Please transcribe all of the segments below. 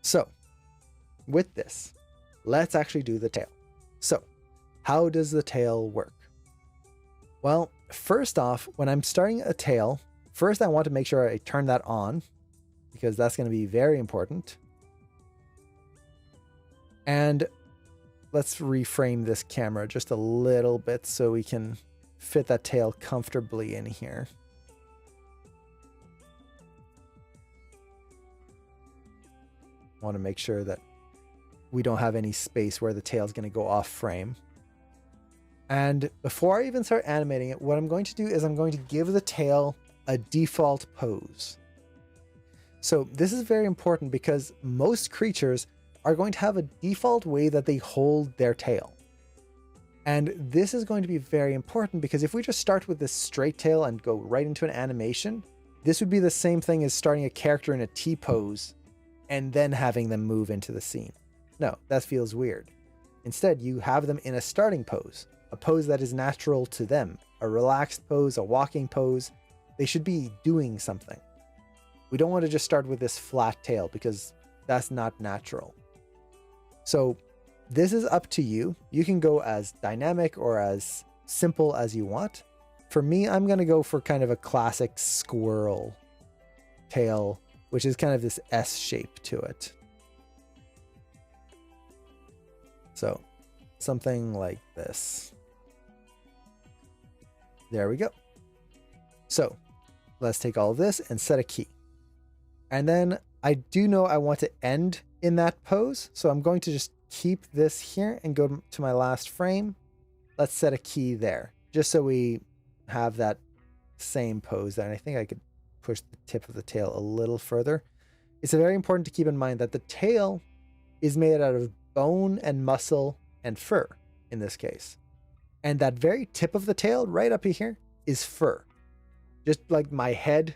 So with this, let's actually do the tail. So how does the tail work? Well, first off, when I'm starting a tail, first I want to make sure I turn that on because that's going to be very important. And let's reframe this camera just a little bit so we can fit that tail comfortably in here. I want to make sure that we don't have any space where the tail is going to go off frame. And before I even start animating it, what I'm going to do is I'm going to give the tail a default pose. So this is very important because most creatures are going to have a default way that they hold their tail. And this is going to be very important because if we just start with this straight tail and go right into an animation, this would be the same thing as starting a character in a T pose and then having them move into the scene. No, that feels weird. Instead, you have them in a starting pose, a pose that is natural to them, a relaxed pose, a walking pose. They should be doing something. We don't want to just start with this flat tail because that's not natural. So this is up to you. You can go as dynamic or as simple as you want. For me, I'm going to go for kind of a classic squirrel tail, which is kind of this S shape to it. So something like this. There we go. So let's take all of this and set a key. And then I do know I want to end in that pose. So I'm going to just keep this here and go to my last frame. Let's set a key there just so we have that same pose there. And I think I could push the tip of the tail a little further. It's very important to keep in mind that the tail is made out of bone and muscle and fur in this case. And that very tip of the tail right up here is fur. Just like my head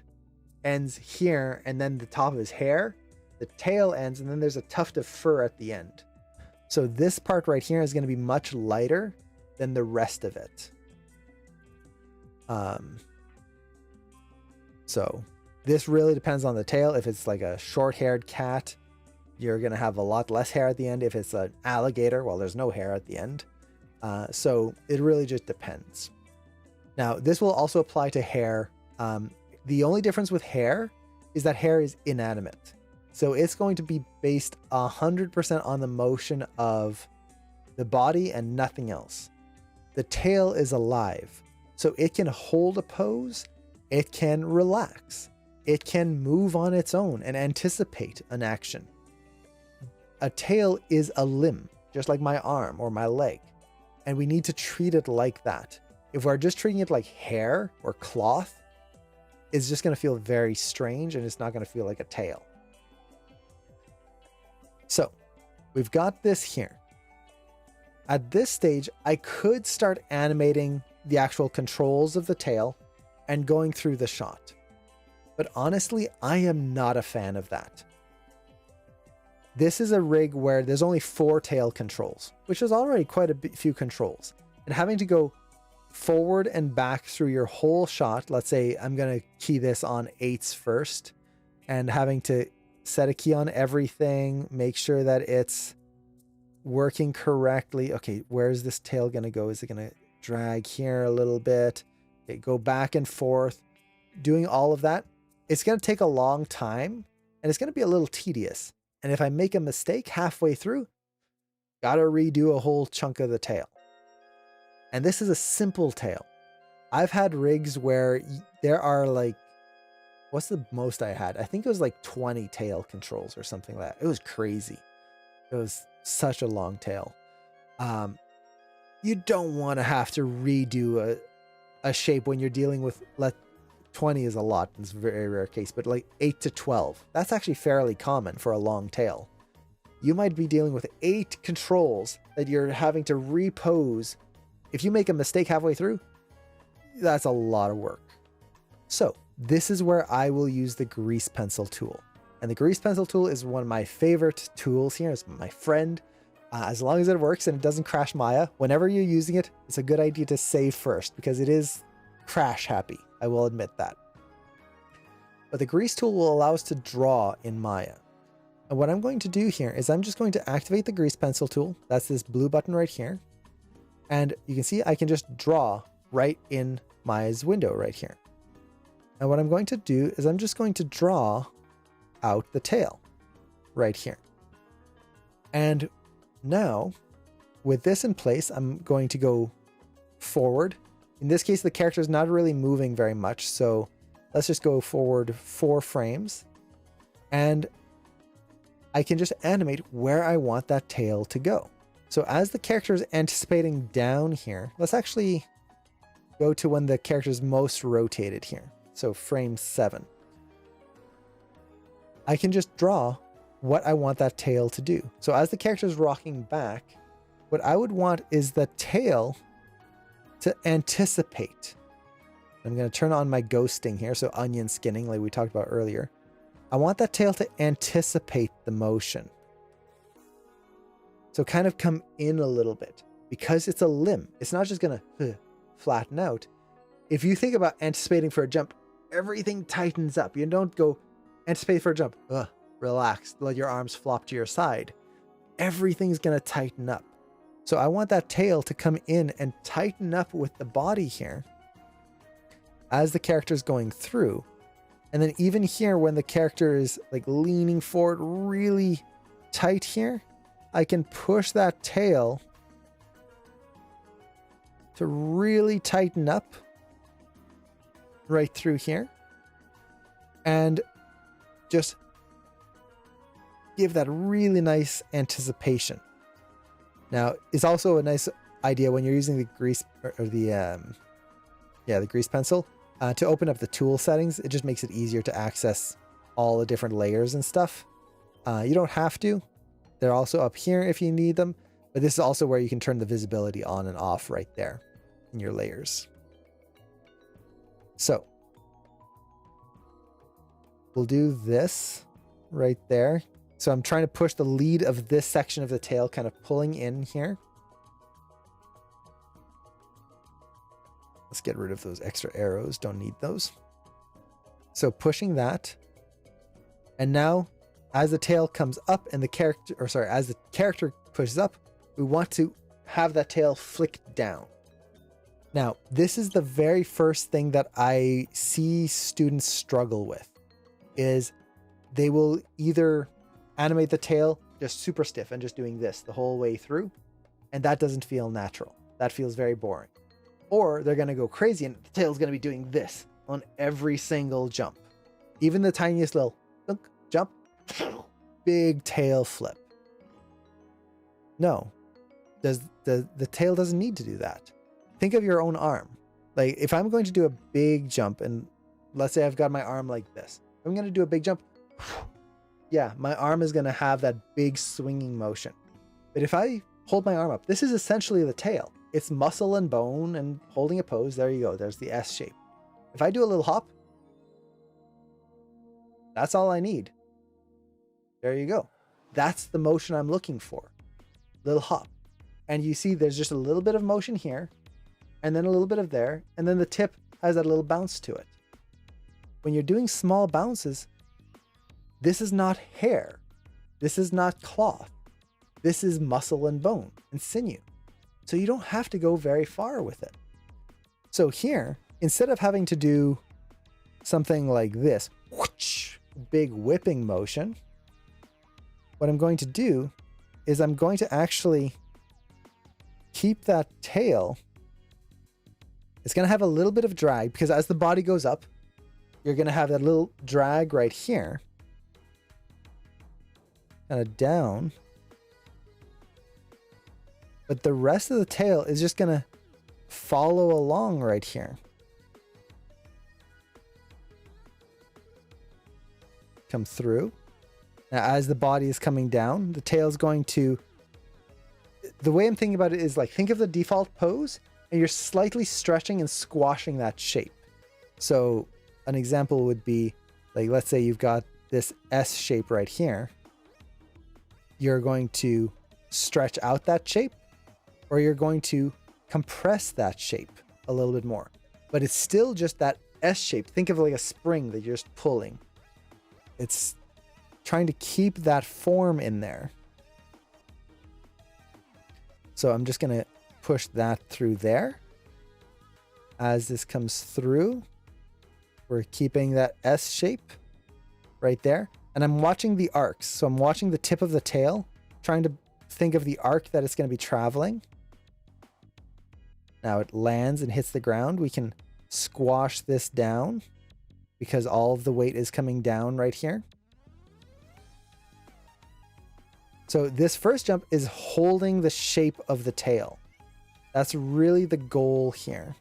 ends here and then the top of his hair, the tail ends and then there's a tuft of fur at the end. So this part right here is going to be much lighter than the rest of it. So this really depends on the tail. If it's like a short-haired cat, you're going to have a lot less hair at the end. If it's an alligator, well, there's no hair at the end. So it really just depends. Now, this will also apply to hair. The only difference with hair is that hair is inanimate. So it's going to be based 100% on the motion of the body and nothing else. The tail is alive. So it can hold a pose. It can relax. It can move on its own and anticipate an action. A tail is a limb, just like my arm or my leg. And we need to treat it like that. If we're just treating it like hair or cloth, it's just going to feel very strange and it's not going to feel like a tail. So we've got this here. At this stage, I could start animating the actual controls of the tail and going through the shot. But honestly, I am not a fan of that. This is a rig where there's only 4 tail controls, which is already quite a few controls. And having to go forward and back through your whole shot, let's say I'm going to key this on 8s first, and having to set a key on everything, make sure that it's working correctly. Okay, where's this tail going to go? Is it going to drag here a little bit? Okay, go back and forth. Doing all of that, it's going to take a long time and it's going to be a little tedious. And if I make a mistake halfway through, gotta redo a whole chunk of the tail. And this is a simple tail. I've had rigs where there are like, what's the most I had? I think it was like 20 tail controls or something like that. It was crazy. It was such a long tail. You don't want to have to redo a shape when you're dealing with, 20 is a lot. It's a very rare case, but like 8 to 12. That's actually fairly common for a long tail. You might be dealing with 8 controls that you're having to repose. If you make a mistake halfway through, that's a lot of work. So this is where I will use the grease pencil tool. And the grease pencil tool is one of my favorite tools here. It's my friend. As long as it works and it doesn't crash Maya, whenever you're using it, it's a good idea to save first because it is crash happy. I will admit that. But the grease tool will allow us to draw in Maya. And what I'm going to do here is I'm just going to activate the grease pencil tool. That's this blue button right here. And you can see I can just draw right in my window right here. And what I'm going to do is I'm just going to draw out the tail right here. And now with this in place, I'm going to go forward. In this case, the character is not really moving very much. So let's just go forward 4 frames. And I can just animate where I want that tail to go. So as the character is anticipating down here, let's actually go to when the character is most rotated here. So frame 7. I can just draw what I want that tail to do. So as the character is rocking back, what I would want is the tail to anticipate. I'm going to turn on my ghosting here. So onion skinning like we talked about earlier. I want that tail to anticipate the motion. So kind of come in a little bit because it's a limb. It's not just going to flatten out. If you think about anticipating for a jump, everything tightens up. You don't go anticipate for a jump. Relax. Let your arms flop to your side. Everything's going to tighten up. So I want that tail to come in and tighten up with the body here as the character is going through. And then even here, when the character is like leaning forward really tight here, I can push that tail to really tighten up right through here and just give that really nice anticipation. Now, it's also a nice idea when you're using the grease or the grease pencil to open up the tool settings. It just makes it easier to access all the different layers and stuff. You don't have to. They're also up here if you need them, but this is also where you can turn the visibility on and off right there in your layers. So we'll do this right there. So I'm trying to push the lead of this section of the tail, kind of pulling in here. Let's get rid of those extra arrows. Don't need those. So pushing that. And now as the tail comes up and as the character pushes up, we want to have that tail flick down. Now, this is the very first thing that I see students struggle with is they will either animate the tail just super stiff and just doing this the whole way through. And that doesn't feel natural. That feels very boring. Or they're going to go crazy and the tail's going to be doing this on every single jump. Even the tiniest little jump, big tail flip. No, the tail doesn't need to do that. Think of your own arm. Like if I'm going to do a big jump and let's say I've got my arm like this. I'm going to do a big jump. Yeah, my arm is going to have that big swinging motion. But if I hold my arm up, this is essentially the tail. It's muscle and bone and holding a pose. There you go. There's the S shape. If I do a little hop, that's all I need. There you go. That's the motion I'm looking for. Little hop. And you see there's just a little bit of motion here and then a little bit of there. And then the tip has that little bounce to it. When you're doing small bounces, this is not hair. This is not cloth. This is muscle and bone and sinew. So you don't have to go very far with it. So here, instead of having to do something like this, whoosh, big whipping motion, what I'm going to do is I'm going to actually keep that tail. It's going to have a little bit of drag because as the body goes up, you're going to have that little drag right here. Kind of down. But the rest of the tail is just going to follow along right here. Come through. Now, as the body is coming down, the tail is going to... The way I'm thinking about it is like, think of the default pose, and you're slightly stretching and squashing that shape. So an example would be, like, let's say you've got this S shape right here. You're going to stretch out that shape, or you're going to compress that shape a little bit more. But it's still just that S shape. Think of it like a spring that you're just pulling. It's trying to keep that form in there. So I'm just going to push that through there. As this comes through, we're keeping that S shape right there. And I'm watching the arcs. So I'm watching the tip of the tail, trying to think of the arc that it's going to be traveling. Now it lands and hits the ground. We can squash this down because all of the weight is coming down right here. So this first jump is holding the shape of the tail. That's really the goal here.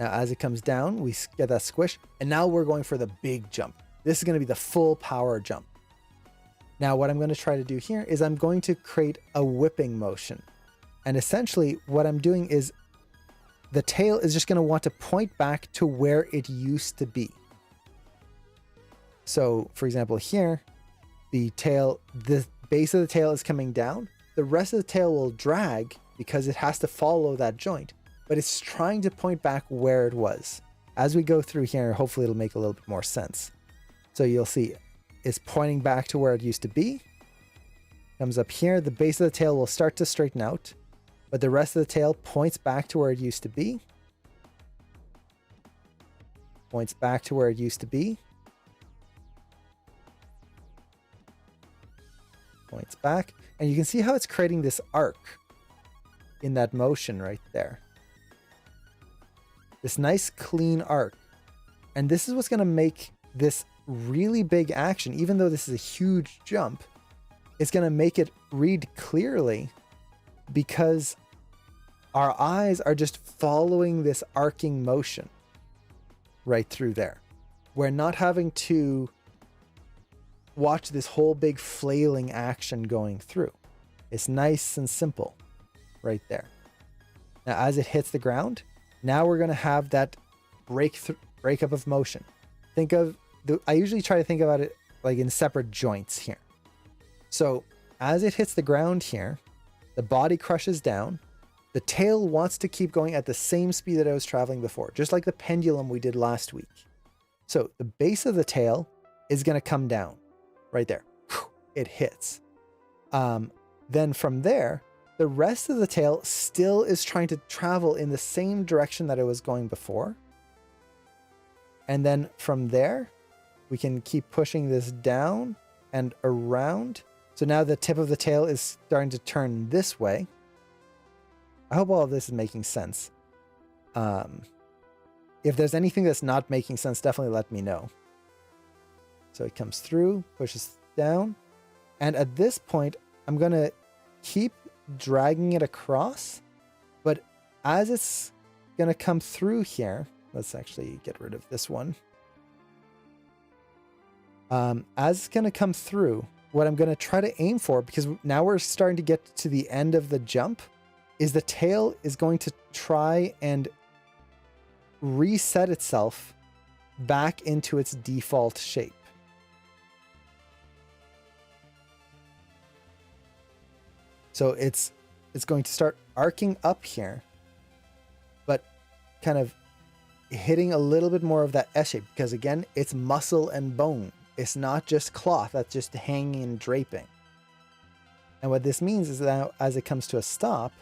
Now, as it comes down, we get that squish, and now we're going for the big jump. This is going to be the full power jump. Now, what I'm going to try to do here is I'm going to create a whipping motion. And essentially, what I'm doing is the tail is just going to want to point back to where it used to be. So, for example, here, the base of the tail is coming down. The rest of the tail will drag because it has to follow that joint, but it's trying to point back where it was. As we go through here, hopefully it'll make a little bit more sense. So you'll see it's pointing back to where it used to be. Comes up here, the base of the tail will start to straighten out, but the rest of the tail points back to where it used to be. Points back to where it used to be. Points back. And you can see how it's creating this arc in that motion right there. This nice clean arc. And this is what's going to make this really big action, even though this is a huge jump, it's going to make it read clearly because our eyes are just following this arcing motion right through there. We're not having to watch this whole big flailing action going through. It's nice and simple right there. Now, as it hits the ground, now we're going to have that breakup of motion. I usually try to think about it like in separate joints here. So as it hits the ground here, the body crushes down. The tail wants to keep going at the same speed that I was traveling before, just like the pendulum we did last week. So the base of the tail is going to come down right there. It hits. Then from there, the rest of the tail still is trying to travel in the same direction that it was going before. And then from there, we can keep pushing this down and around. So now the tip of the tail is starting to turn this way. I hope all of this is making sense. If there's anything that's not making sense, definitely let me know. So it comes through, pushes down. And at this point, I'm going to keep dragging it across. But as it's going to come through here, let's actually get rid of this one. As it's going to come through, what I'm going to try to aim for, because now we're starting to get to the end of the jump, is the tail is going to try and reset itself back into its default shape. So it's going to start arcing up here, but kind of hitting a little bit more of that S shape, because again, it's muscle and bone. It's not just cloth that's just hanging and draping. And what this means is that as it comes to a stop,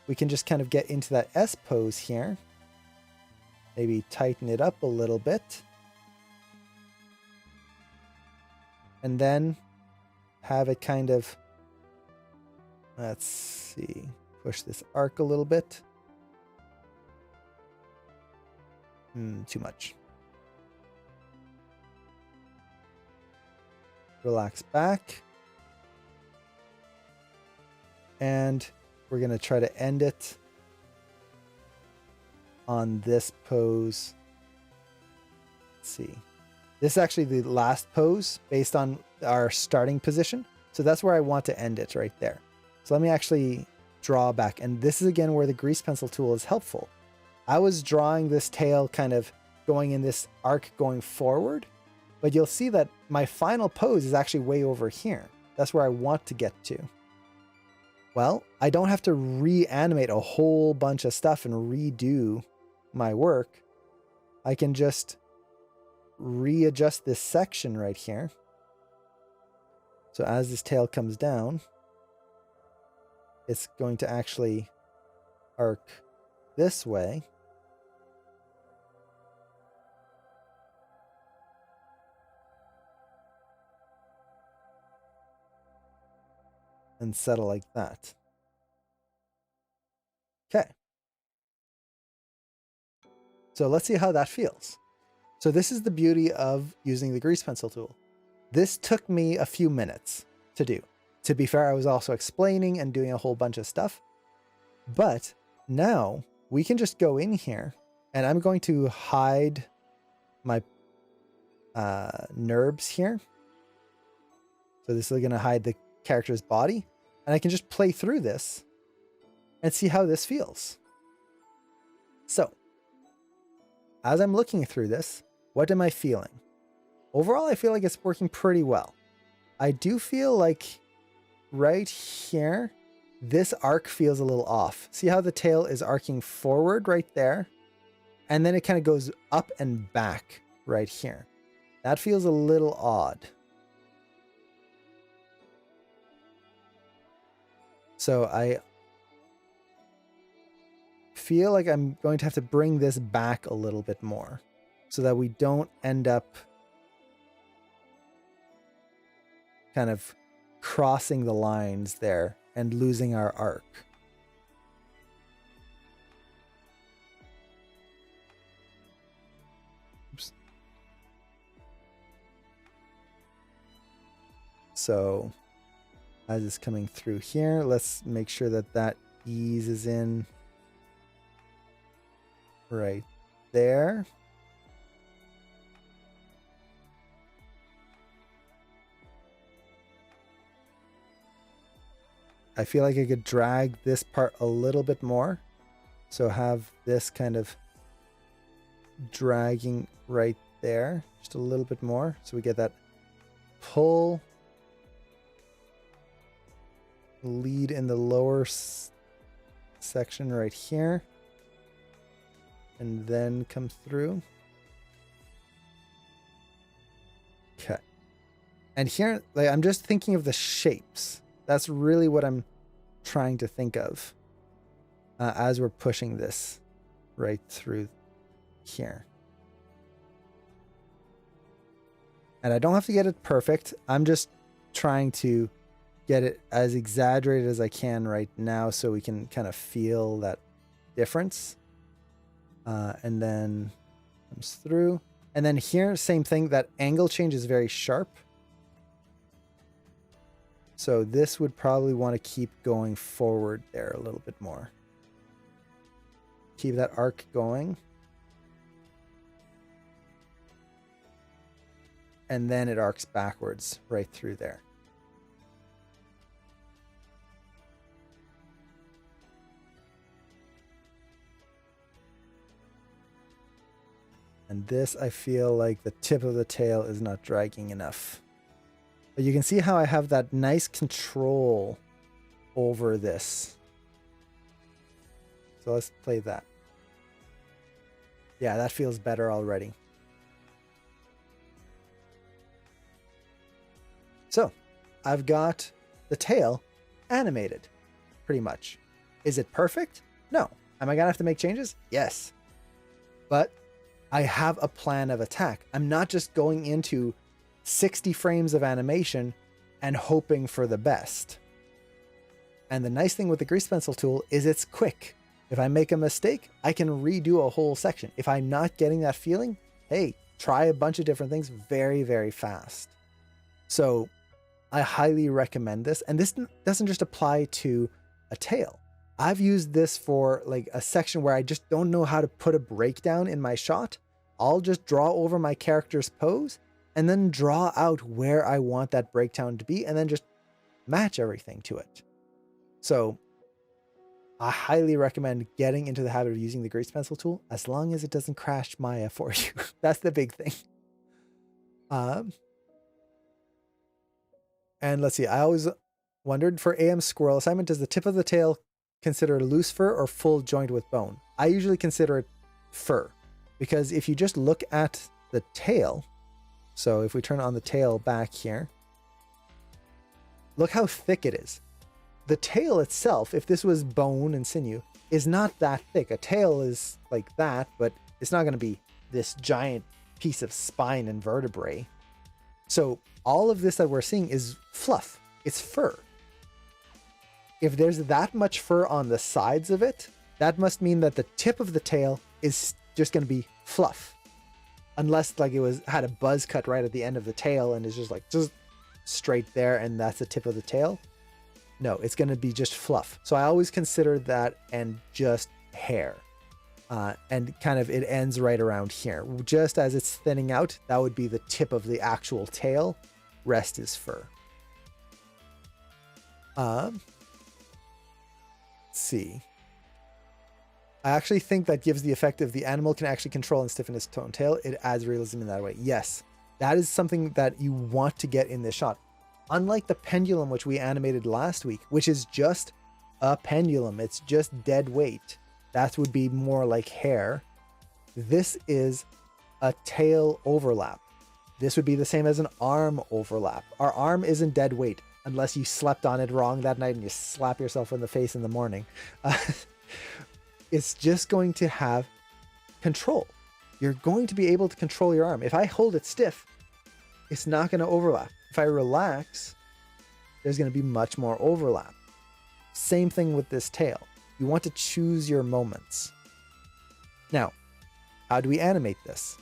we can just kind of get into that S pose here. Maybe tighten it up a little bit. And then have it kind of, let's see, push this arc a little bit. Too much. Relax back. And we're going to try to end it on this pose. Let's see. This is actually the last pose based on our starting position. So that's where I want to end it right there. So let me actually draw back. And this is again where the grease pencil tool is helpful. I was drawing this tail kind of going in this arc going forward, but you'll see that my final pose is actually way over here. That's where I want to get to. Well, I don't have to reanimate a whole bunch of stuff and redo my work. I can just readjust this section right here. So as this tail comes down, it's going to actually arc this way. And settle like that. Okay. So let's see how that feels. So this is the beauty of using the grease pencil tool. This took me a few minutes to do. To be fair, I was also explaining and doing a whole bunch of stuff. But now we can just go in here and I'm going to hide my NURBS here. So this is going to hide the character's body. And I can just play through this and see how this feels. So, as I'm looking through this, what am I feeling? Overall, I feel like it's working pretty well. I do feel like right here, this arc feels a little off. See how the tail is arcing forward right there? And then it kind of goes up and back right here. That feels a little odd. So I feel like I'm going to have to bring this back a little bit more so that we don't end up kind of crossing the lines there and losing our arc. Oops. So as it's coming through here, let's make sure that that eases in right there. I feel like I could drag this part a little bit more. So have this kind of dragging right there, just a little bit more. So we get that pull lead in the lower section right here. And then come through. Okay. And here, like, I'm just thinking of the shapes. That's really what I'm trying to think of as we're pushing this right through here. And I don't have to get it perfect. I'm just trying to get it as exaggerated as I can right now so we can kind of feel that difference. And then comes through. And then here, same thing, that angle change is very sharp. So this would probably want to keep going forward there a little bit more. Keep that arc going. And then it arcs backwards right through there. And this, I feel like the tip of the tail is not dragging enough. But you can see how I have that nice control over this. So let's play that. Yeah, that feels better already. So I've got the tail animated, pretty much. Is it perfect? No. Am I gonna have to make changes? Yes. But I have a plan of attack. I'm not just going into 60 frames of animation and hoping for the best. And the nice thing with the grease pencil tool is it's quick. If I make a mistake, I can redo a whole section. If I'm not getting that feeling, hey, try a bunch of different things very, very fast. So I highly recommend this. And this doesn't just apply to a tail. I've used this for like a section where I just don't know how to put a breakdown in my shot. I'll just draw over my character's pose and then draw out where I want that breakdown to be and then just match everything to it. So I highly recommend getting into the habit of using the grease pencil tool as long as it doesn't crash Maya for you. That's the big thing. And let's see, I always wondered for AM squirrel assignment, does the tip of the tail consider loose fur or full joint with bone? I usually consider it fur because if you just look at the tail, So if we turn on the tail back here, look how thick it is. The tail itself, if this was bone and sinew, is not that thick. A tail is like that, but it's not going to be this giant piece of spine and vertebrae. So all of this that we're seeing is fluff. It's fur. If there's that much fur on the sides of it, that must mean that the tip of the tail is just going to be fluff. Unless like it had a buzz cut right at the end of the tail and is just straight there and that's the tip of the tail. No, it's going to be just fluff. So I always consider that and just hair. And kind of it ends right around here. Just as it's thinning out, that would be the tip of the actual tail. Rest is fur. Let's see. I actually think that gives the effect of the animal can actually control and stiffen its own tail. It adds realism in that way. Yes, that is something that you want to get in this shot. Unlike the pendulum, which we animated last week, which is just a pendulum. It's just dead weight. That would be more like hair. This is a tail overlap. This would be the same as an arm overlap. Our arm isn't dead weight unless you slept on it wrong that night and you slap yourself in the face in the morning. It's just going to have control. You're going to be able to control your arm. If I hold it stiff, it's not going to overlap. If I relax, there's going to be much more overlap. Same thing with this tail. You want to choose your moments. Now, how do we animate this?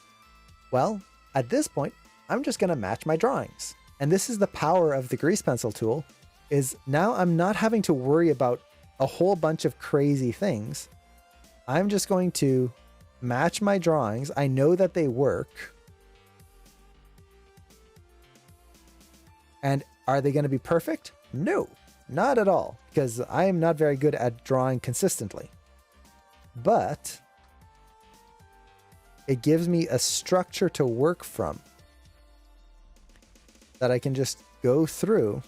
Well, at this point, I'm just going to match my drawings. And this is the power of the grease pencil tool, is now I'm not having to worry about a whole bunch of crazy things. I'm just going to match my drawings. I know that they work. And are they going to be perfect? No, not at all, because I am not very good at drawing consistently. But it gives me a structure to work from that I can just go through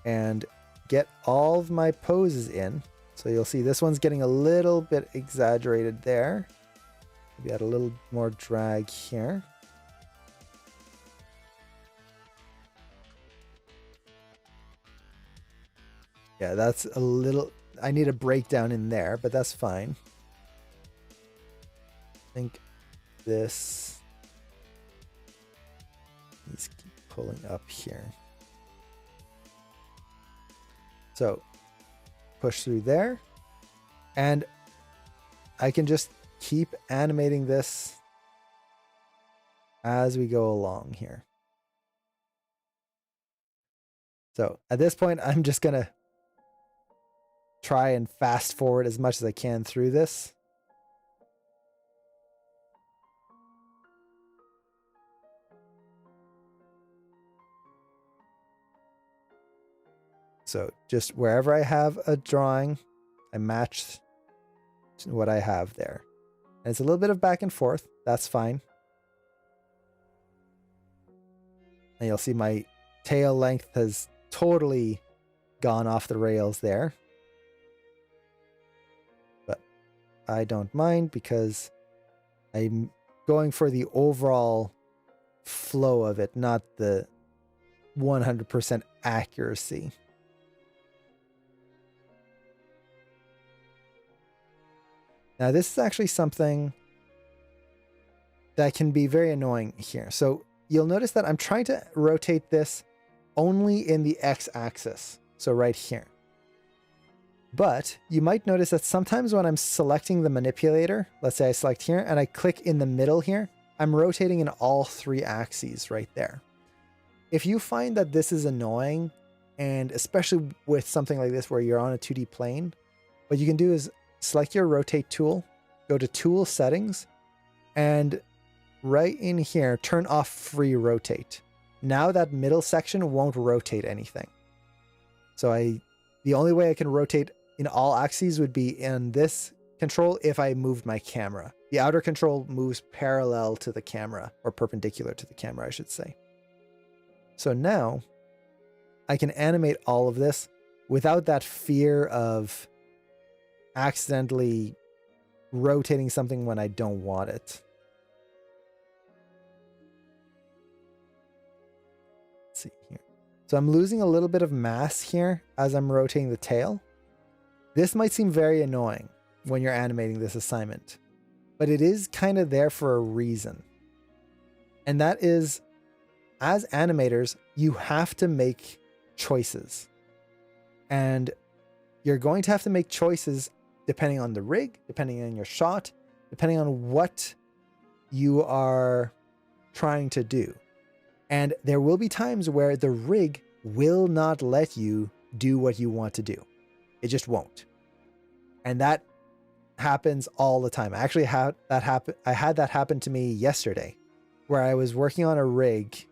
and get all of my poses in. So you'll see this one's getting a little bit exaggerated there. Maybe add a little more drag here. Yeah, that's a little, I need a breakdown in there, but that's fine. I think this needs to keep pulling up here. So push through there, and I can just keep animating this as we go along here. So at this point, I'm just going to try and fast forward as much as I can through this. So just wherever I have a drawing, I match what I have there. And it's a little bit of back and forth. That's fine. And you'll see my tail length has totally gone off the rails there. But I don't mind because I'm going for the overall flow of it, not the 100% accuracy. Now, this is actually something that can be very annoying here. So you'll notice that I'm trying to rotate this only in the x-axis. So right here. But you might notice that sometimes when I'm selecting the manipulator, let's say I select here and I click in the middle here, I'm rotating in all three axes right there. If you find that this is annoying, and especially with something like this where you're on a 2D plane, what you can do is select your rotate tool, go to tool settings, and right in here, turn off free rotate. Now that middle section won't rotate anything. So the only way I can rotate in all axes would be in this control if I moved my camera. The outer control moves parallel to the camera, or perpendicular to the camera, I should say. So now I can animate all of this without that fear of accidentally rotating something when I don't want it. So I'm losing a little bit of mass here as I'm rotating the tail. This might seem very annoying when you're animating this assignment, but it is kind of there for a reason. And that is, as animators, you have to make choices. And you're going to have to make choices depending on the rig, depending on your shot, depending on what you are trying to do. And there will be times where the rig will not let you do what you want to do. It just won't. And that happens all the time. I actually had that happen to me yesterday, where I was working on a rig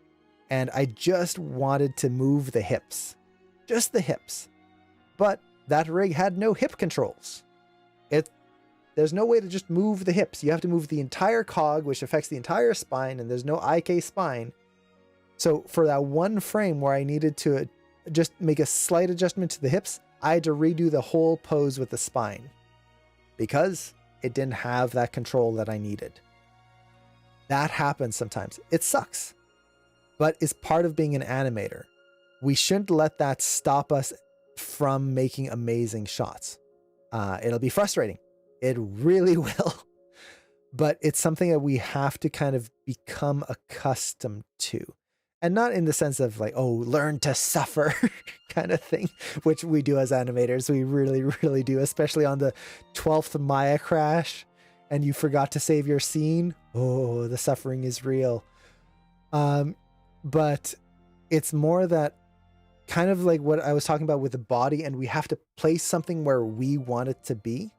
and I just wanted to move the hips. Just the hips. But that rig had no hip controls. There's no way to just move the hips. You have to move the entire cog, which affects the entire spine, and there's no IK spine. So for that one frame where I needed to just make a slight adjustment to the hips, I had to redo the whole pose with the spine because it didn't have that control that I needed. That happens sometimes. It sucks, but it's part of being an animator. We shouldn't let that stop us from making amazing shots. It'll be frustrating. It really will. But it's something that we have to kind of become accustomed to. And not in the sense of like, oh, learn to suffer kind of thing, which we do as animators. We really, really do, especially on the 12th Maya crash and you forgot to save your scene. Oh, the suffering is real. But it's more that kind of like what I was talking about with the body, and we have to place something where we want it to be.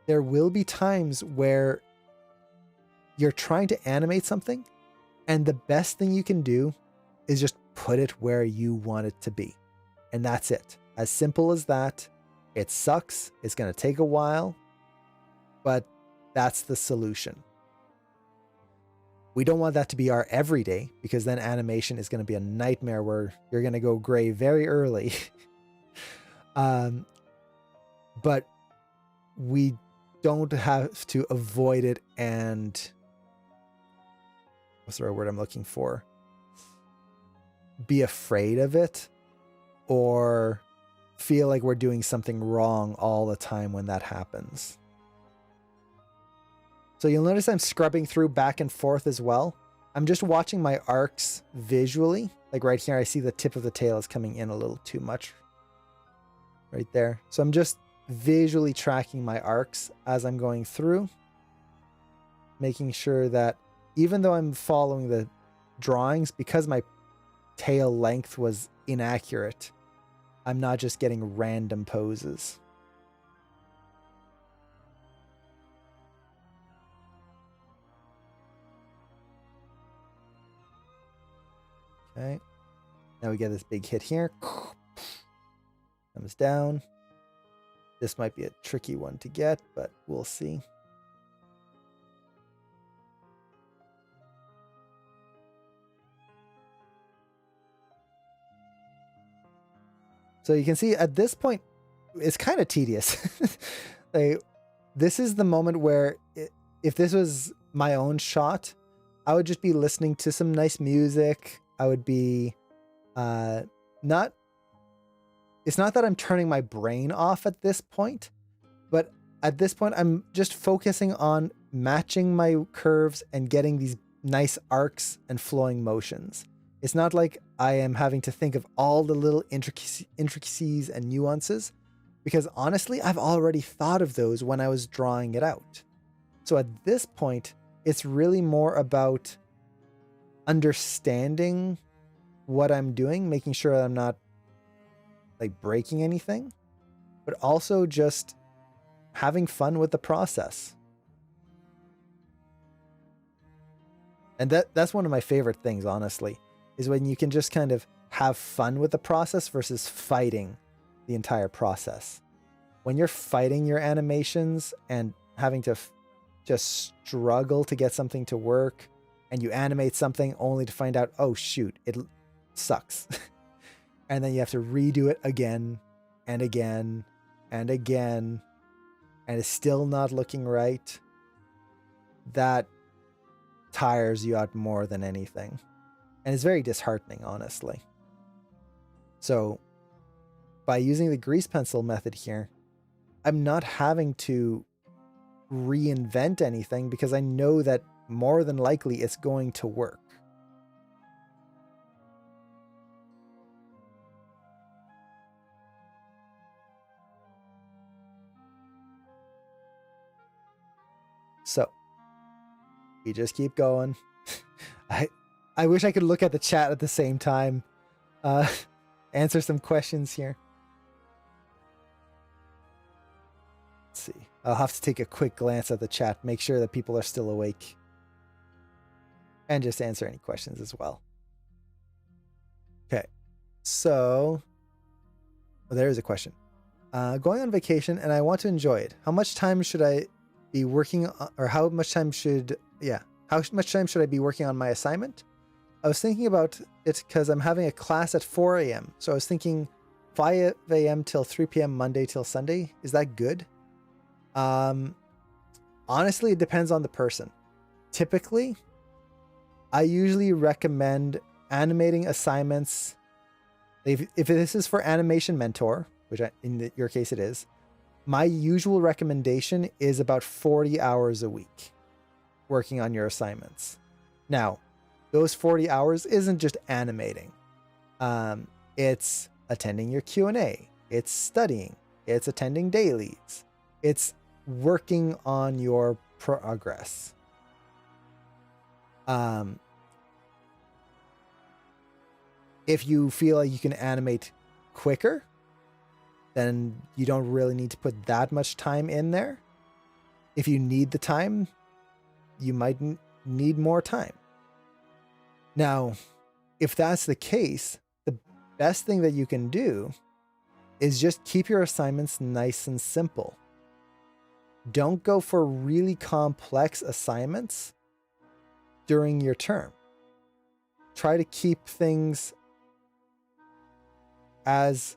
There will be times where you're trying to animate something and the best thing you can do is just put it where you want it to be. And that's it. As simple as that. It sucks. It's going to take a while, but that's the solution. We don't want that to be our everyday, because then animation is going to be a nightmare where you're going to go gray very early. But we don't have to avoid it and what's the right word I'm looking for? Be afraid of it or feel like we're doing something wrong all the time when that happens. So you'll notice I'm scrubbing through back and forth as well. I'm just watching my arcs visually. Like right here, I see the tip of the tail is coming in a little too much right there. So I'm just visually tracking my arcs as I'm going through, making sure that even though I'm following the drawings, because my tail length was inaccurate, I'm not just getting random poses. Okay. Now we get this big hit here. Comes down. This might be a tricky one to get, but we'll see. So you can see at this point, it's kind of tedious. This is the moment where if this was my own shot, I would just be listening to some nice music. I would be it's not that I'm turning my brain off at this point, but at this point, I'm just focusing on matching my curves and getting these nice arcs and flowing motions. It's not like I am having to think of all the little intricacies and nuances, because honestly, I've already thought of those when I was drawing it out. So at this point, it's really more about understanding what I'm doing, making sure that I'm not like breaking anything, but also just having fun with the process. And that's one of my favorite things, honestly, is when you can just kind of have fun with the process versus fighting the entire process. When you're fighting your animations and having to just struggle to get something to work, and you animate something only to find out, oh shoot, it sucks. And then you have to redo it again and again and again, and it's still not looking right. That tires you out more than anything. And it's very disheartening, honestly. So by using the grease pencil method here, I'm not having to reinvent anything because I know that more than likely it's going to work. So we just keep going. I wish I could look at the chat at the same time. Answer some questions here. Let's see. I'll have to take a quick glance at the chat, make sure that people are still awake, and just answer any questions as well. Okay. So, well, there is a question. Going on vacation and I want to enjoy it. How much time should I be working on, or how much time should I be working on my assignment? I was thinking about it because I'm having a class at 4 a.m. So I was thinking 5 a.m. till 3 p.m. Monday till Sunday. Is that good? Honestly, it depends on the person. Typically, I usually recommend animating assignments. If this is for Animation Mentor, which in your case it is, my usual recommendation is about 40 hours a week working on your assignments. Now, those 40 hours isn't just animating. It's attending your Q&A. It's studying. It's attending dailies. It's working on your progress. If you feel like you can animate quicker, then you don't really need to put that much time in there. If you need the time, you might need more time. Now, if that's the case, the best thing that you can do is just keep your assignments nice and simple. Don't go for really complex assignments during your term. Try to keep things as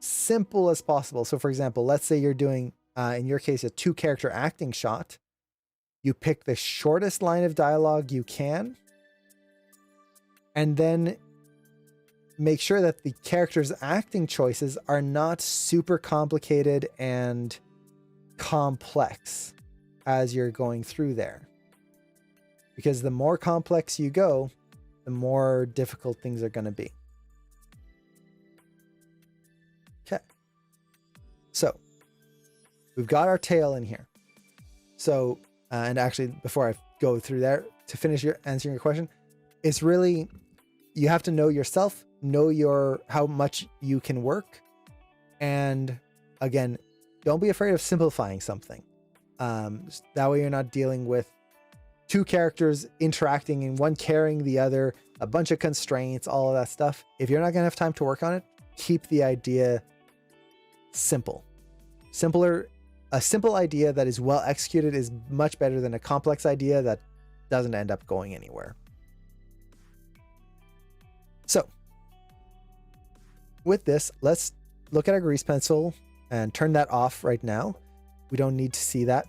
simple as possible. So for example, let's say you're doing, in your case, a 2-character acting shot. You pick the shortest line of dialogue you can, and then make sure that the character's acting choices are not super complicated and complex as you're going through there. Because the more complex you go, the more difficult things are going to be. Okay. So we've got our tail in here. So, and actually before I go through there to finish answering your question, it's really, you have to know yourself, know how much you can work. And again, don't be afraid of simplifying something. That way you're not dealing with 2 characters interacting and one carrying the other, a bunch of constraints, all of that stuff. If you're not going to have time to work on it, keep the idea simple. A simple idea that is well executed is much better than a complex idea that doesn't end up going anywhere. So with this, let's look at our grease pencil and turn that off right now. We don't need to see that.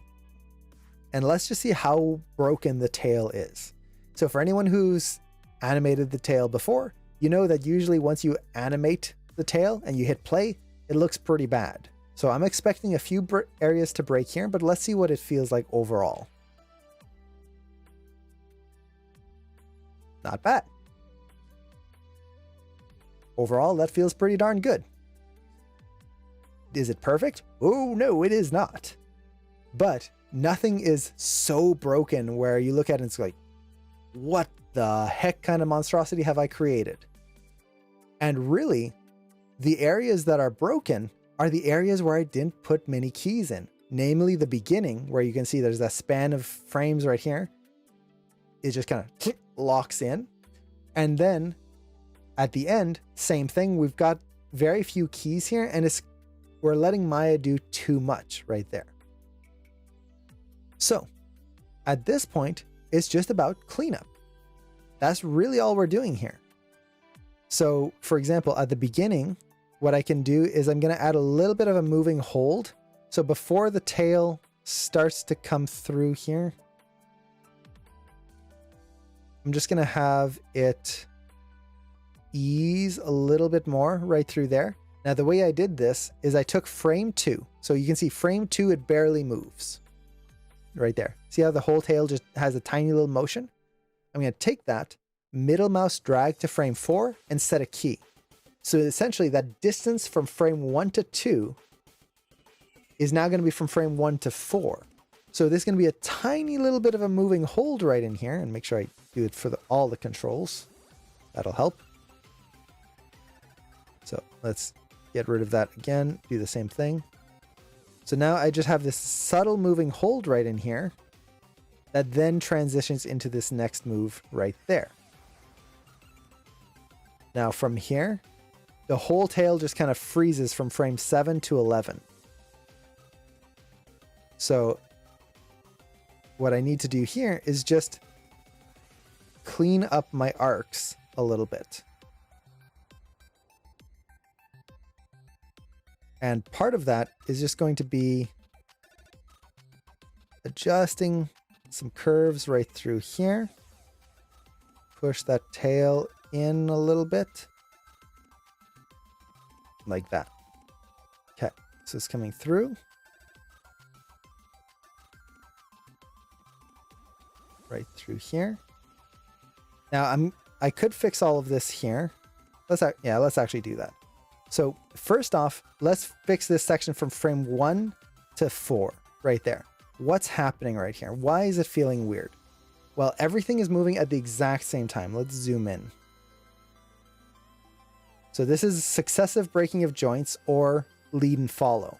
And let's just see how broken the tail is. So for anyone who's animated the tail before, you know that usually once you animate the tail and you hit play, it looks pretty bad. So I'm expecting a few areas to break here, but let's see what it feels like overall. Not bad. Overall, that feels pretty darn good. Is it perfect? Oh no, it is not. But nothing is so broken where you look at it and it's like, what the heck kind of monstrosity have I created? And really, the areas that are broken are the areas where I didn't put many keys in. Namely the beginning, where you can see there's that span of frames right here. It just kind of locks in. And then at the end, same thing. We've got very few keys here, and we're letting Maya do too much right there. So at this point, it's just about cleanup. That's really all we're doing here. So for example, at the beginning, what I can do is I'm going to add a little bit of a moving hold. So before the tail starts to come through here, I'm just going to have it ease a little bit more right through there. Now, the way I did this is I took frame 2. So you can see frame 2, it barely moves. Right there. See how the whole tail just has a tiny little motion? I'm going to take that, middle mouse drag to frame 4 and set a key. So essentially that distance from frame 1 to 2 is now going to be from frame 1 to 4. So there's going to be a tiny little bit of a moving hold right in here, and make sure I do it for all the controls. That'll help. So let's get rid of that again, do the same thing. So now I just have this subtle moving hold right in here that then transitions into this next move right there. Now from here, the whole tail just kind of freezes from frame 7 to 11. So what I need to do here is just clean up my arcs a little bit. And part of that is just going to be adjusting some curves right through here. Push that tail in a little bit. Like that. Okay, so it's coming through. Right through here. Now I could fix all of this here. Let's actually do that. So first off, let's fix this section from frame 1 to 4 right there. What's happening right here? Why is it feeling weird? Well, everything is moving at the exact same time. Let's zoom in. So this is successive breaking of joints or lead and follow.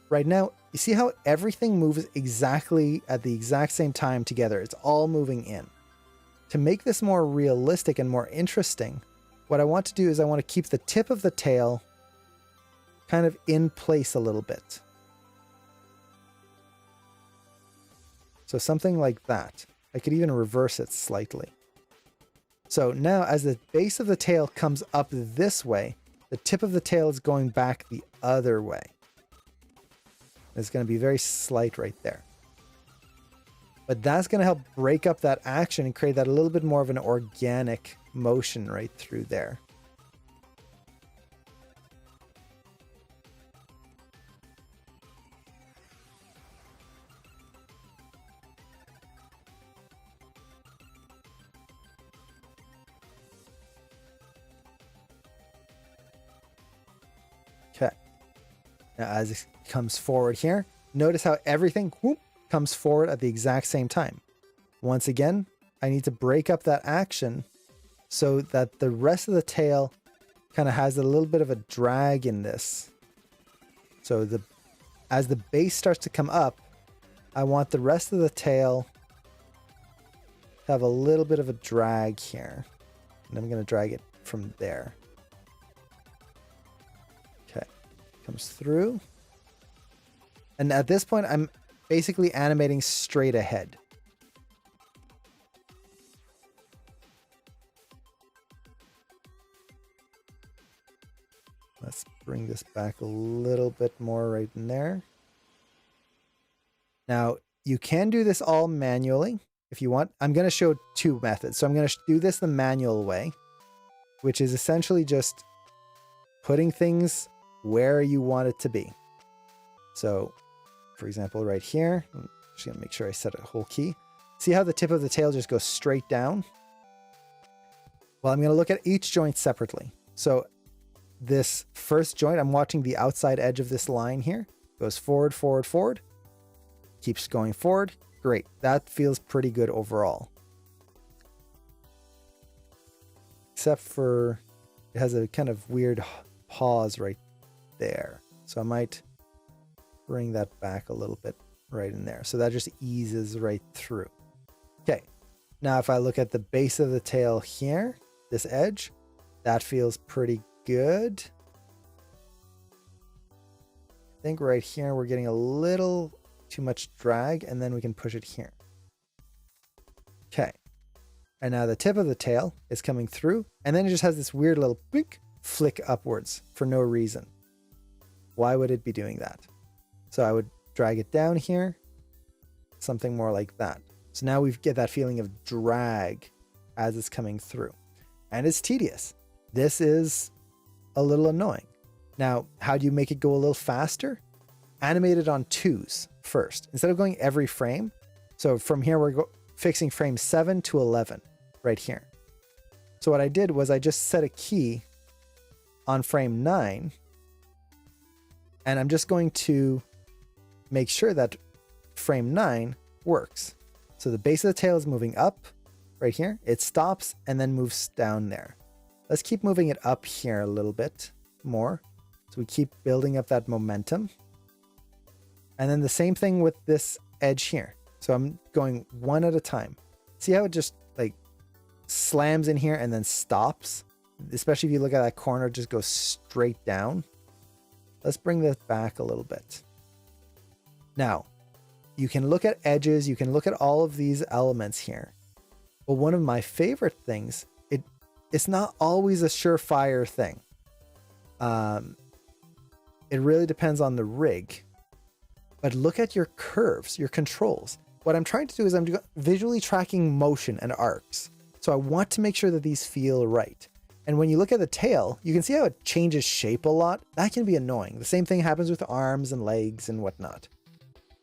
Right now, you see how everything moves exactly at the exact same time together. It's all moving in. To make this more realistic and more interesting, what I want to do is I want to keep the tip of the tail kind of in place a little bit. So something like that. I could even reverse it slightly. So now as the base of the tail comes up this way, the tip of the tail is going back the other way. It's going to be very slight right there. But that's going to help break up that action and create that a little bit more of an organic motion right through there. Okay. Now as it comes forward here, notice how everything comes forward at the exact same time. Once again, I need to break up that action so that the rest of the tail kind of has a little bit of a drag in this. So as the base starts to come up, I want the rest of the tail to have a little bit of a drag here. And I'm going to drag it from there. Okay, comes through. And at this point, I'm basically animating straight ahead. Let's bring this back a little bit more right in there. Now, you can do this all manually if you want. I'm going to show two methods. So I'm going to do this the manual way, which is essentially just putting things where you want it to be. So, for example, right here, I'm just going to make sure I set a whole key. See how the tip of the tail just goes straight down? Well, I'm going to look at each joint separately. So this first joint, I'm watching the outside edge of this line here. Goes forward, forward, forward. Keeps going forward. Great. That feels pretty good overall. Except for it has a kind of weird pause right there. So I might bring that back a little bit right in there. So that just eases right through. Okay. Now if I look at the base of the tail here, this edge, that feels pretty good. I think right here we're getting a little too much drag, and then we can push it here. Okay. And now the tip of the tail is coming through, and then it just has this weird little blink, flick upwards for no reason. Why would it be doing that? So I would drag it down here, something more like that. So now we get that feeling of drag as it's coming through. And it's tedious. This is a little annoying. Now, how do you make it go a little faster? Animate it on 2s first, instead of going every frame. So from here, we're fixing frame 7 to 11 right here. So what I did was I just set a key on frame 9, and I'm just going to make sure that frame 9 works. So the base of the tail is moving up right here. It stops and then moves down there. Let's keep moving it up here a little bit more. So we keep building up that momentum. And then the same thing with this edge here. So I'm going one at a time. See how it just like slams in here and then stops? Especially if you look at that corner, it just goes straight down. Let's bring this back a little bit. Now, you can look at edges, you can look at all of these elements here. But one of my favorite things, it's not always a surefire thing. It really depends on the rig. But look at your curves, your controls. What I'm trying to do is I'm visually tracking motion and arcs. So I want to make sure that these feel right. And when you look at the tail, you can see how it changes shape a lot. That can be annoying. The same thing happens with arms and legs and whatnot.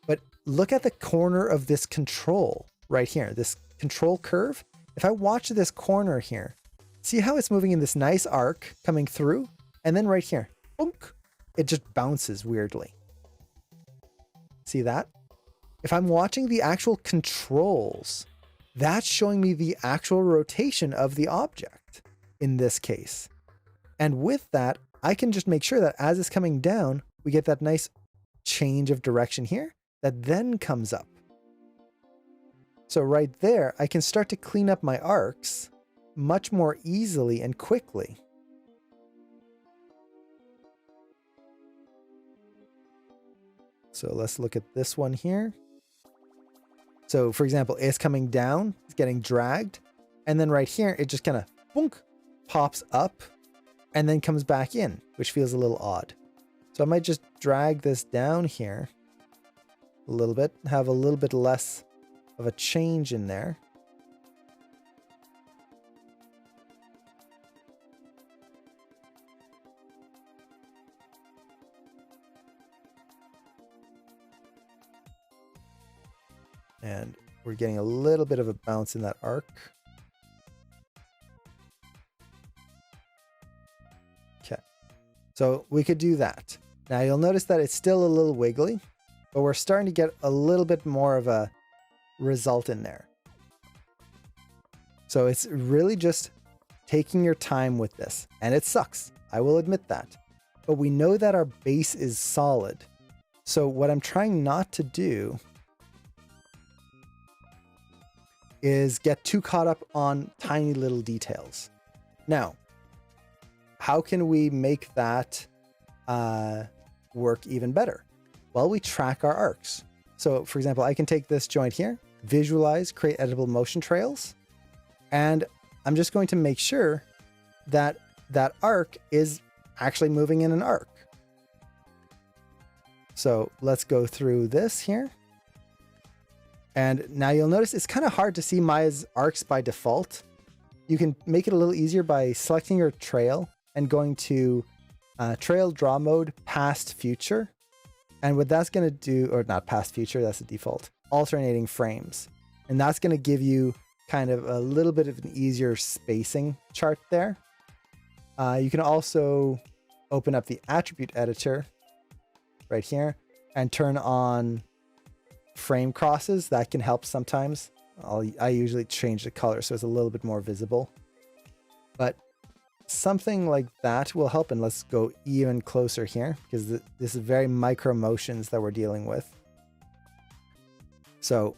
But look at the corner of this control right here, this control curve. If I watch this corner here, see how it's moving in this nice arc coming through? And then right here, boonk, it just bounces weirdly. See that? If I'm watching the actual controls, that's showing me the actual rotation of the object in this case. And with that, I can just make sure that as it's coming down, we get that nice change of direction here that then comes up. So right there, I can start to clean up my arcs much more easily and quickly. So let's look at this one here. So for example, it's coming down, it's getting dragged. And then right here, it just kind of boonk, pops up and then comes back in, which feels a little odd. So I might just drag this down here a little bit, have a little bit less of a change in there. And we're getting a little bit of a bounce in that arc. Okay, so we could do that. Now you'll notice that it's still a little wiggly, but we're starting to get a little bit more of a result in there. So it's really just taking your time with this, and it sucks. I will admit that, but we know that our base is solid. So what I'm trying not to do is get too caught up on tiny little details. Now, how can we make that work even better? Well, we track our arcs. So for example, I can take this joint here, visualize, create editable motion trails, and I'm just going to make sure that that arc is actually moving in an arc. So let's go through this here. And now you'll notice it's kind of hard to see Maya's arcs by default. You can make it a little easier by selecting your trail and going to trail draw mode past future. And what that's going to do, or not past future, that's the default, alternating frames. And that's going to give you kind of a little bit of an easier spacing chart there. You can also open up the attribute editor right here and turn on frame crosses. That can help sometimes. I usually change the color so it's a little bit more visible, but something like that will help. And let's go even closer here because this is very micro motions that we're dealing with. So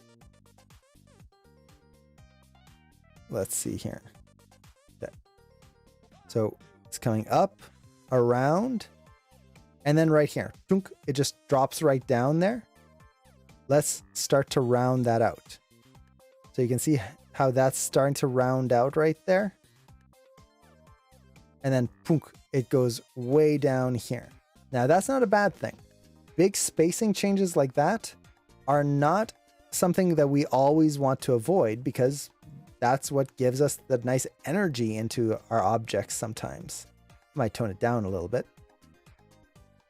let's see here. Okay. So it's coming up, around, and then right here, it just drops right down there. Let's start to round that out. So you can see how that's starting to round out right there. And then it goes way down here. Now that's not a bad thing. Big spacing changes like that are not something that we always want to avoid because that's what gives us the nice energy into our objects sometimes. Might tone it down a little bit.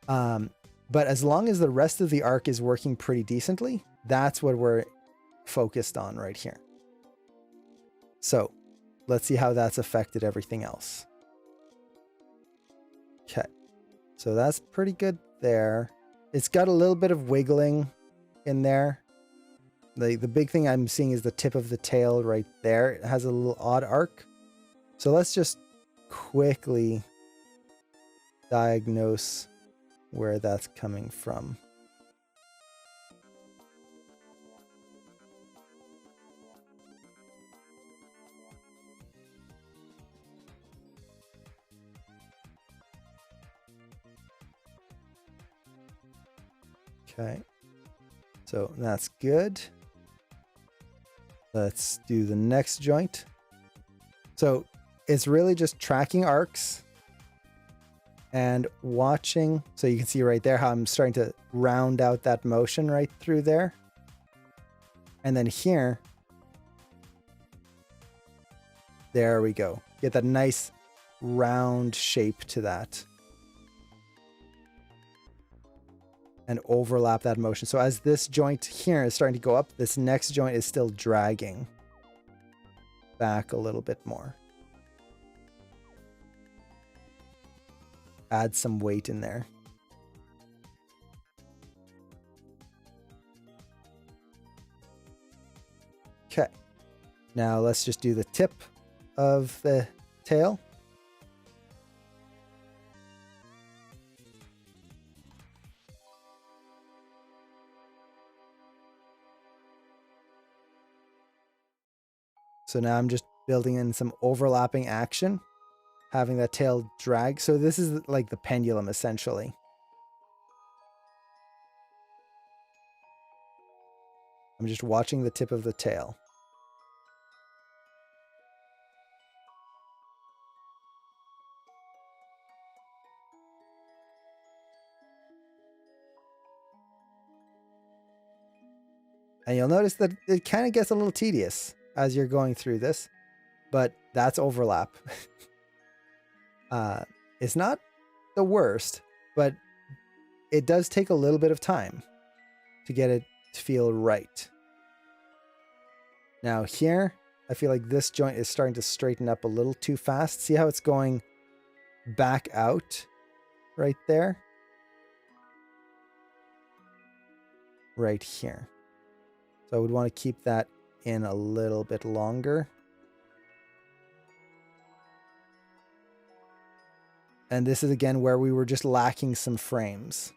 But as long as the rest of the arc is working pretty decently, that's what we're focused on right here. So let's see how that's affected everything else. Okay, so that's pretty good there. It's got a little bit of wiggling in there. The big thing I'm seeing is the tip of the tail right there. It has a little odd arc. So let's just quickly diagnose where that's coming from. Okay, so that's good. Let's do the next joint. So it's really just tracking arcs and watching. So you can see right there how I'm starting to round out that motion right through there. And then here, there we go. Get that nice round shape to that. And overlap that motion. So as this joint here is starting to go up, this next joint is still dragging back a little bit more. Add some weight in there. Okay. Now let's just do the tip of the tail. So now I'm just building in some overlapping action, having that tail drag. So this is like the pendulum essentially. I'm just watching the tip of the tail. And you'll notice that it kind of gets a little tedious as you're going through this, but that's overlap. It's not the worst, but it does take a little bit of time to get it to feel right. Now here, I feel like this joint is starting to straighten up a little too fast. See how it's going back out right there? Right here. So I would want to keep that in a little bit longer. And this is again where we were just lacking some frames.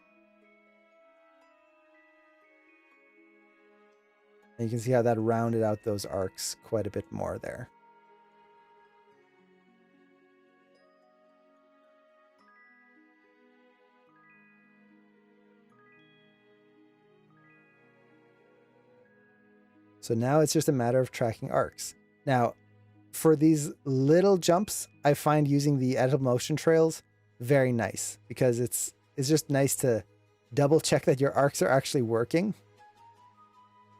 And you can see how that rounded out those arcs quite a bit more there. So now it's just a matter of tracking arcs. Now, for these little jumps, I find using the editable motion trails very nice because it's just nice to double check that your arcs are actually working.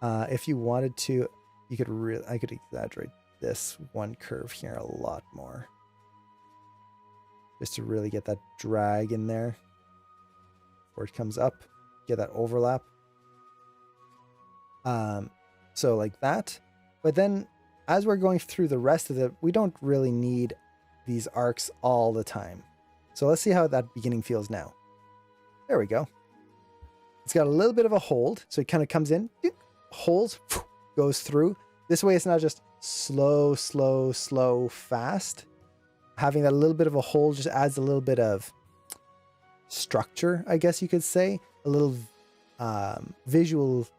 If you wanted to, you could I could exaggerate this one curve here a lot more, just to really get that drag in there where it comes up, get that overlap. So like that. But then as we're going through the rest of it, we don't really need these arcs all the time. So let's see how that beginning feels now. There we go. It's got a little bit of a hold. So it kind of comes in, holds, goes through. This way it's not just slow, slow, slow, fast. Having that little bit of a hold just adds a little bit of structure, I guess you could say. A little visual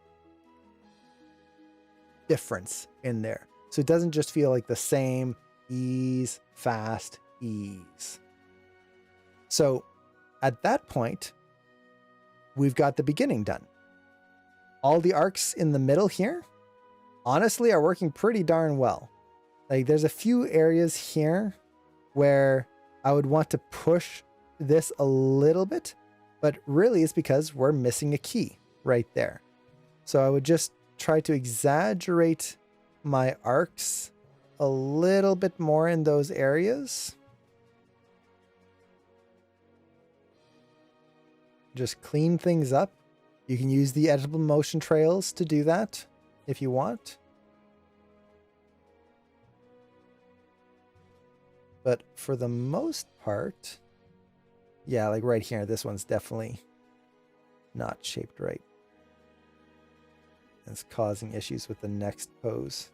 difference in there. So it doesn't just feel like the same ease, fast, ease. So at that point, we've got the beginning done. All the arcs in the middle here, honestly, are working pretty darn well. Like there's a few areas here where I would want to push this a little bit, but really it's because we're missing a key right there. So I would just try to exaggerate my arcs a little bit more in those areas. Just clean things up. You can use the editable motion trails to do that if you want. But for the most part, yeah, like right here, this one's definitely not shaped right. It's causing issues with the next pose.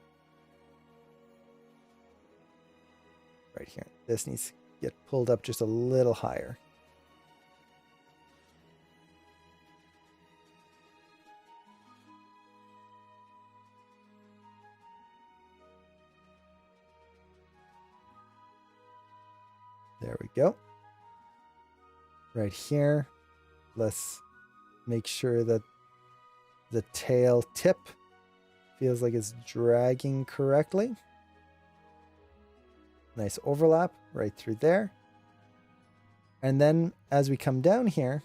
Right here. This needs to get pulled up just a little higher. There we go. Right here, let's make sure that the tail tip feels like it's dragging correctly. Nice overlap right through there. And then as we come down here,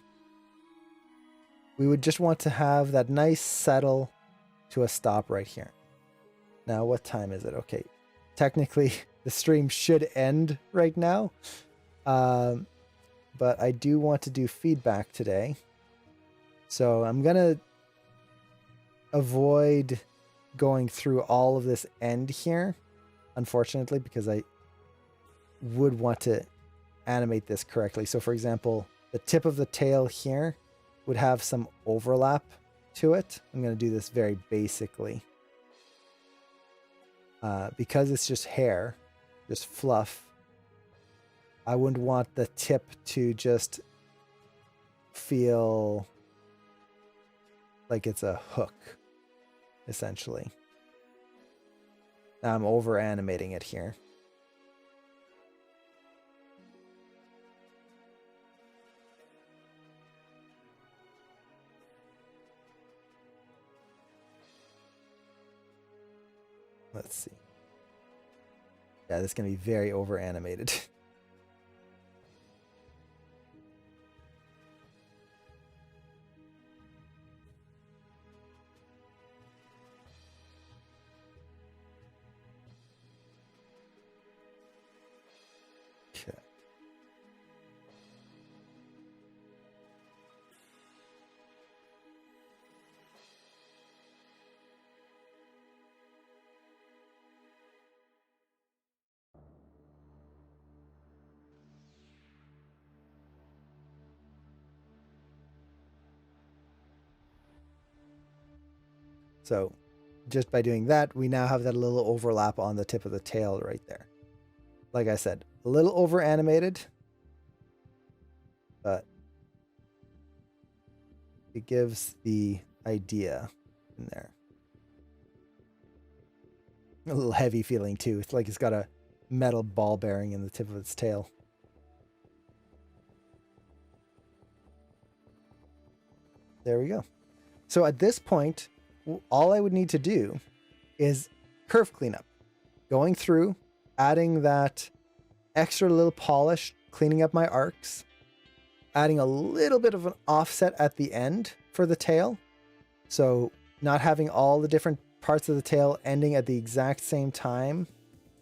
we would just want to have that nice settle to a stop right here. Now, what time is it? Okay, technically the stream should end right now. But I do want to do feedback today. So I'm going to avoid going through all of this end here, unfortunately, because I would want to animate this correctly. So for example, the tip of the tail here would have some overlap to it. I'm going to do this very basically. Because it's just hair, just fluff, I wouldn't want the tip to just feel like it's a hook, essentially. I'm over animating it here. Let's see. Yeah, this is going to be very over animated. So just by doing that, we now have that little overlap on the tip of the tail right there. Like I said, a little over animated, but it gives the idea in there. A little heavy feeling too. It's like it's got a metal ball bearing in the tip of its tail. There we go. So at this point, all I would need to do is curve cleanup. Going through, adding that extra little polish, cleaning up my arcs, adding a little bit of an offset at the end for the tail. So not having all the different parts of the tail ending at the exact same time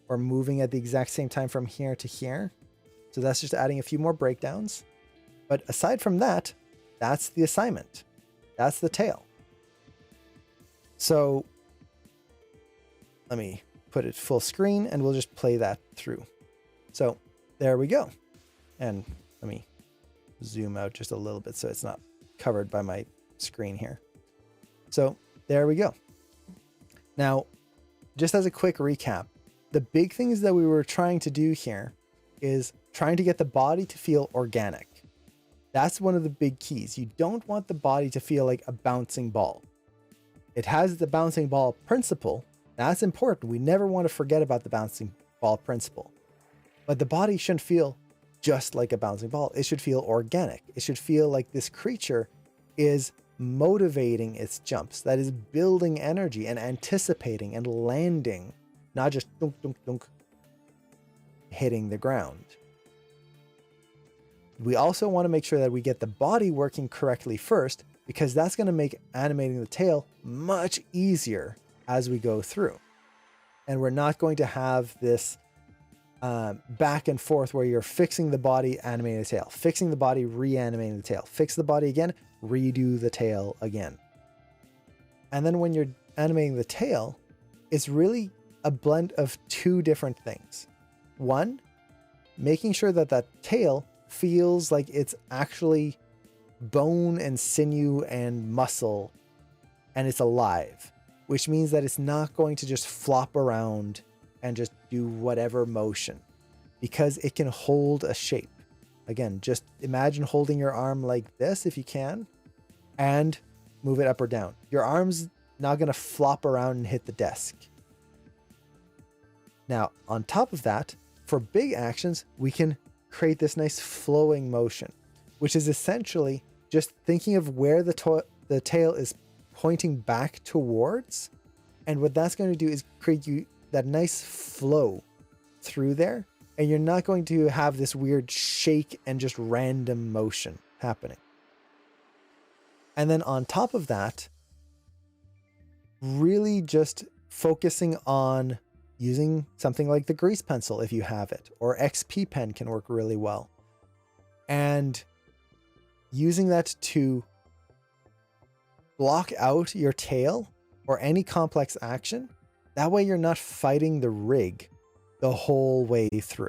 or moving at the exact same time from here to here. So that's just adding a few more breakdowns. But aside from that, that's the assignment. That's the tail. So let me put it full screen and we'll just play that through. So there we go. And let me zoom out just a little bit so it's not covered by my screen here. So there we go. Now, just as a quick recap, the big things that we were trying to do here is trying to get the body to feel organic. That's one of the big keys. You don't want the body to feel like a bouncing ball. It has the bouncing ball principle. That's important. We never want to forget about the bouncing ball principle. But the body shouldn't feel just like a bouncing ball. It should feel organic. It should feel like this creature is motivating its jumps, that is building energy and anticipating and landing, not just dunk, dunk, dunk, hitting the ground. We also want to make sure that we get the body working correctly first, because that's going to make animating the tail much easier as we go through. And we're not going to have this back and forth where you're fixing the body, animating the tail, fixing the body, reanimating the tail, fix the body again, redo the tail again. And then when you're animating the tail, it's really a blend of two different things. One, making sure that that tail feels like it's actually bone and sinew and muscle and it's alive, which means that it's not going to just flop around and just do whatever motion, because it can hold a shape. Again, just imagine holding your arm like this if you can, and move it up or down. Your arm's not going to flop around and hit the desk. Now, on top of that, for big actions, we can create this nice flowing motion, which is essentially just thinking of where the tail is pointing back towards. And what that's going to do is create you that nice flow through there. And you're not going to have this weird shake and just random motion happening. And then on top of that, really just focusing on using something like the grease pencil if you have it, or XP pen can work really well. And using that to block out your tail or any complex action. That way you're not fighting the rig the whole way through.